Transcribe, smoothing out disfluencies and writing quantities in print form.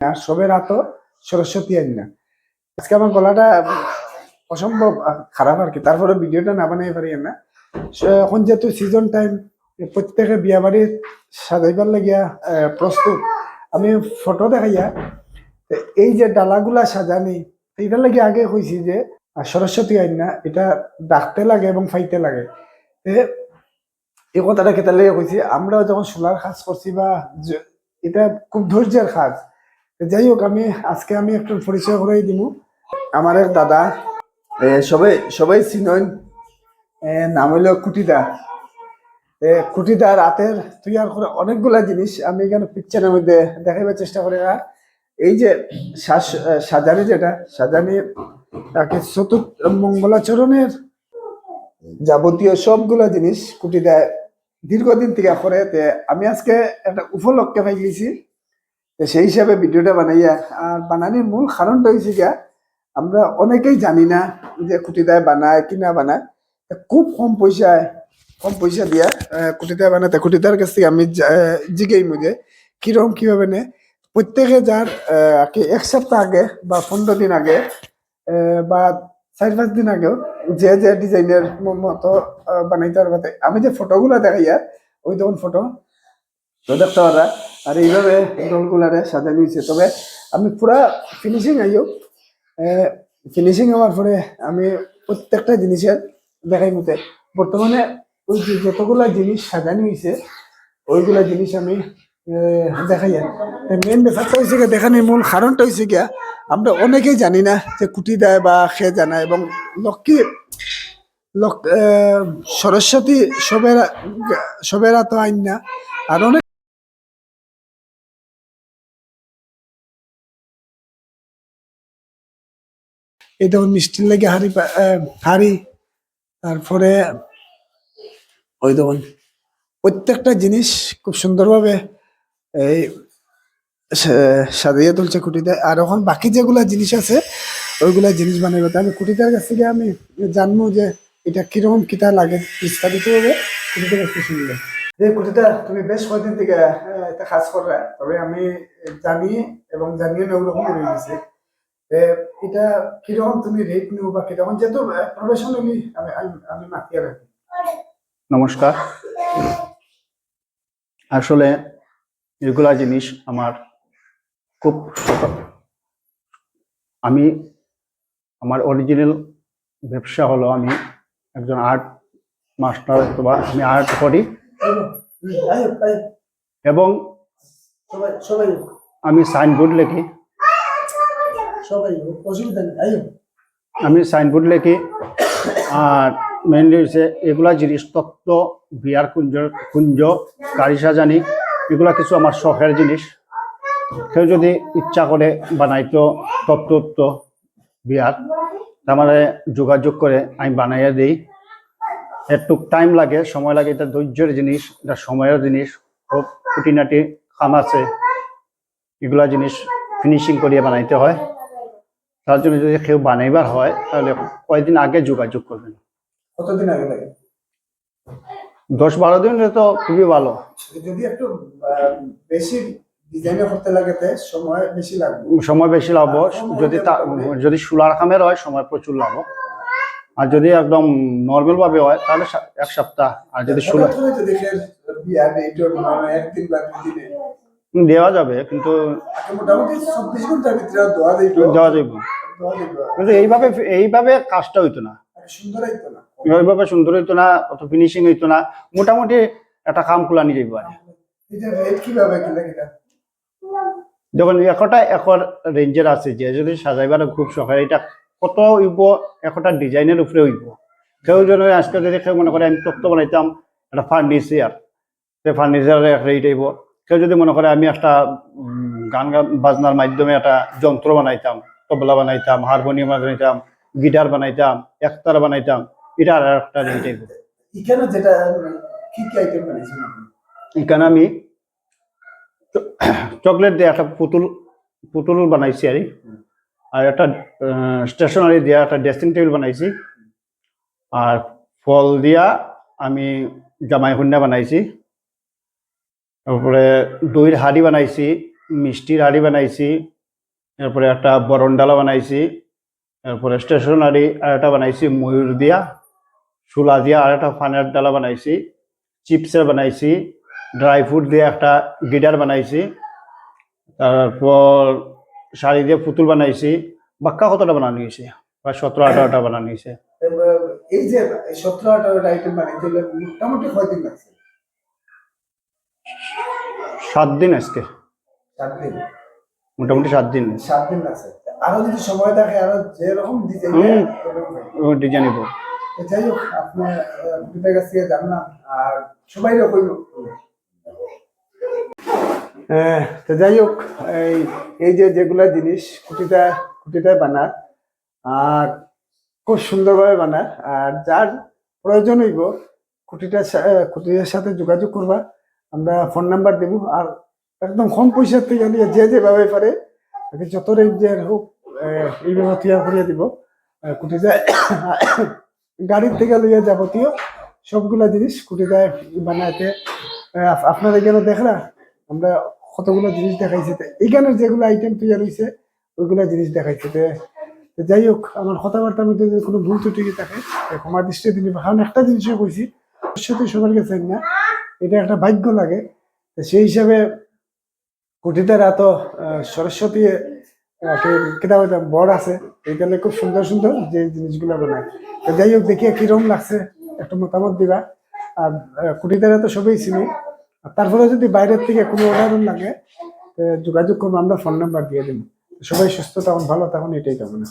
আর সবের হাতও সরস্বতী আইনা। আজকে আমার গলাটা অসম্ভব খারাপ আর কি, তারপরে ভিডিওটা না বানাই পারি না। এখন যেহেতু সিজন টাইম, প্রত্যেকে বিয়া বাড়ি সাজাইবার লাগিয়া প্রস্তুত। আমি ফটো দেখাইয়া এই যে ডালাগুলা সাজানি, এটার লাগে আগে কইছি যে সরস্বতী আইনা এটা ডাকতে লাগে এবং ফাইতে লাগে। এই কথাটা কেতার লাগে কইছি, আমরা যখন সোলার কাজ করছি বা এটা খুব ধৈর্যের কাজ। যাই হোক, আজকে আমি একটু পরিচয় করেই দিব। আমার এক দাদা, সবাই সবাই চিনন, নাম হইল কুটিদা। কুটিদা রাতের তৈয়ার করে অনেকগুলা জিনিস আমি এখানে পিকচারের মধ্যে দেখাইবার চেষ্টা করি। আর এই যে সাজানি, যেটা সাজানি তাকে চতুর্থ মঙ্গলাচরণের যাবতীয় সবগুলা জিনিস কুটিদা দীর্ঘদিন থেকে করে। আমি আজকে একটা উপলক্ষে পাই গেছি, সেই হিসাবে ভিডিওটা বানাইয়া। আর বানানির মূল কারণটা হয়েছে গিয়া, আমরা অনেকেই জানি না যে কুটিদায় বানায় কি না বানায়। খুব কম পয়সা দিয়া কুটিদায় বানাতে, কুটিদার কাছ থেকে আমি জিজ্ঞাই মুঝে কিরকম কিভাবে নে। প্রত্যেকে যার এক সপ্তাহ আগে বা 15 দিন আগে বা 4-5 দিন আগেও যে যে ডিজাইনের মতো বানাইতে পারবে। আমি যে ফটোগুলো দেখাইয়া, ওই তখন ফটো তো দেখতে পারা। আর এইভাবে ডলগুলারে সাজানো হয়েছে। তবে আমি পুরা ফিনিশিং আইও, ফিনিশিং হওয়ার পরে আমি প্রত্যেকটা জিনিসের দেখাই মতে। বর্তমানে ওই যে যতগুলা জিনিস সাজানো হয়েছে, ওইগুলা জিনিস আমি দেখাই। মেন ব্যাপারটা হয়েছে গিয়া, দেখানোর মূল কারণটা হয়েছে গিয়া, আমরা অনেকেই জানি না যে কুটি দেয় বা সে জানায়। এবং লক্ষ্মী সরস্বতী সবেরা তো আইন না। আর অনেক এই দেখুন মিষ্টির লেগে হাড়ি, তারপরে ওই দেখুন প্রত্যেকটা জিনিস খুব সুন্দরভাবে এই সাজিয়ে তুলছে কুটিতে। আর এখন বাকি যেগুলা জিনিস আছে, ওইগুলা জিনিস বানাইবে। আমি কুটিটার কাছ থেকে আমি জানবো যে এটা কিরকম কিতা লাগে বিস্তারিত ভাবে কুটিটার কাছ থেকে শুনবে। যে কুটিটা তুমি বেশ কয়েকদিন থেকে এটা কাজ করবে, তবে আমি জানি এবং জানিয়ে না ওরকম করে গেছে। এটা কিরকম তুমি রেট নিও বা কিরকম, যেহেতু প্রফেশনালি আমি মাতিয়ে রাখি। নমস্কার। আসলে এগুলা জিনিস আমার খুব, আমার অরিজিনাল ব্যবসা হলো, আমি একজন আর্ট মাস্টার, অথবা আমি আর্ট করি এবং আমি সাইনবোর্ড লিখি। আর মেনলি হচ্ছে এগুলা জিনিস তত্ত্ব, বিয়ার কুঞ্জ, গাড়ি সাজানি, এগুলা কিছু আমার শখের জিনিস। কেউ যদি ইচ্ছা করে বানাইতো তত্ত্ব বিয়ার, তাহলে যোগাযোগ করে আমি বানাইয়া দিই। একটু টাইম লাগে, সময় লাগে, এটা ধৈর্যের জিনিস, এটা সময়ের জিনিস। খুব খুঁটিনাটি কাম আছে, এগুলা জিনিস ফিনিশিং করিয়া বানাইতে হয়। তার জন্য যদি কেউ বানাইবার হয়, তাহলে কয়েকদিন আগে যোগাযোগ করবেন। কতদিন আগে লাগে? 10-12 দিন তো খুবই ভালো। যদি একটু বেশি ডিজাইনে করতে লাগে সময় বেশি লাগবে, সময় বেশি লাগবে। যদি সোলার কামের হয়, সময় প্রচুর লাগবে। আর যদি একদম নর্মাল ভাবে হয়, তাহলে 1 সপ্তাহ। আর যদি সোলার দেওয়া যাবে, কিন্তু মোটামুটি 24 ঘন্টার ভিতরে দেওয়া যাবে। কিন্তু এইভাবে কাজটা হইতো না, ওইভাবে সুন্দর হইতো না, অত ফিনিশিং হইতো না। মোটামুটি একটা কাম কুলানি যাইব। আর যখন একর রেঞ্জের আছে, যে যদি সাজাইবার খুব শখের, এটা কত হইব, একটা ডিজাইনের উপরে হইব। কেউ যেন আজকে যদি কেউ মনে করে আমি তত্ত্ব বানাইতাম একটা ফার্নিচার, সেই ফার্নিচারের একটা রেট হইব। কেউ যদি মনে করে আমি একটা গান বাজনার মাধ্যমে একটা যন্ত্র বানাইতাম, তবলা বানাইতাম, হারমোনিয়াম বানাইতাম, গিটার বানাইতাম, একতার বানাইতাম, এটা আর একটা রেট হইব। এখানে আমি চকলেট দিয়ে একটা পুতুল বানাইছি, আর একটা স্টেশনারি দিয়া একটা ড্রেসিং টেবিল বানাইছি। আর ফল দিয়া আমি জামাই কন্যা বানাইছি। তারপরে দইয়ের হাড়ি বানাইছি, মিষ্টির হাড়ি বানাইছি, এরপরে একটা বরণডালা বানাইছি, এরপরে স্টেশনারি আর একটা বানাইছি ময়ূর দিয়া, সুলা দিয়া আর একটা ফানের ডালা বানাইছি, চিপসের বানাইছি, ড্রাই ফ্রুট দিয়ে একটা গিটার বানাইছি, তারপর শাড়ি দিয়ে পুতুল বানাইছি। বাক্কা কতটা বানানো হয়েছে, প্রায় 17-18টা বানানো হয়েছে। এই যে 17-18টা আইটেম বানাইতে হলে মোটামুটি কয়দিন লাগছে? 7 দিন আজকে, 7 দিন। মোটামুটি 7 দিন। 7 দিন লাগছে। আরো যদি সময় থাকে আরো যেরকম ডিজাইন ডিজাইন নিব। যাই হোক, আপনার কুটিটার কাছ থেকে জানলাম আর সবাই রকম। তো যাই হোক, এই যে যেগুলা জিনিস কুটিটায় বানার আর খুব সুন্দরভাবে বানার, আর যার প্রয়োজন হইব কুটিটার সাথে যোগাযোগ করবা, আমরা ফোন নাম্বার দেবো। আর একদম কম পয়সার থেকে নিয়ে যে যেভাবে পারে যত রেঞ্জের হোক এইভাবে তৈরি করিয়ে দিব। কুটিটা গাড়ির থেকে লইয়া যাবতীয় সবগুলা জিনিস কুটিটায় বানাইতে আপনারা এখানে দেখলা আমরা কতগুলো জিনিস দেখাইছি। এইখানের যেগুলো আইটেম তৈরি হয়েছে ওইগুলা জিনিস দেখাইছে। তো যাই হোক, আমার কথাবার্তার মধ্যে যদি কোনো ভুল ত্রুটি থাকে ক্ষমা দৃষ্টি দিবি। কারণ একটা জিনিসও কইছি, সত্যি সবার কাছে না, এটা একটা ভাগ্য লাগে। তো সেই হিসাবে কুটিটার এত সরস্বতী কিতাব বড় আছে, এইখানে খুব সুন্দর সুন্দর যে জিনিসগুলো বানায়। তো যাই হোক, দেখিয়ে কিরকম লাগছে একটু মতামত দিবা। আর কুটিটার তো সবই চিনি, তারপরে যদি বাইরের থেকে কোনো অর্ডার লাগে যোগাযোগ করবো, আমরা ফোন নাম্বার দিয়ে দিব। সবাই সুস্থ থাকুন, ভালো থাকুন, এটাই কামনা।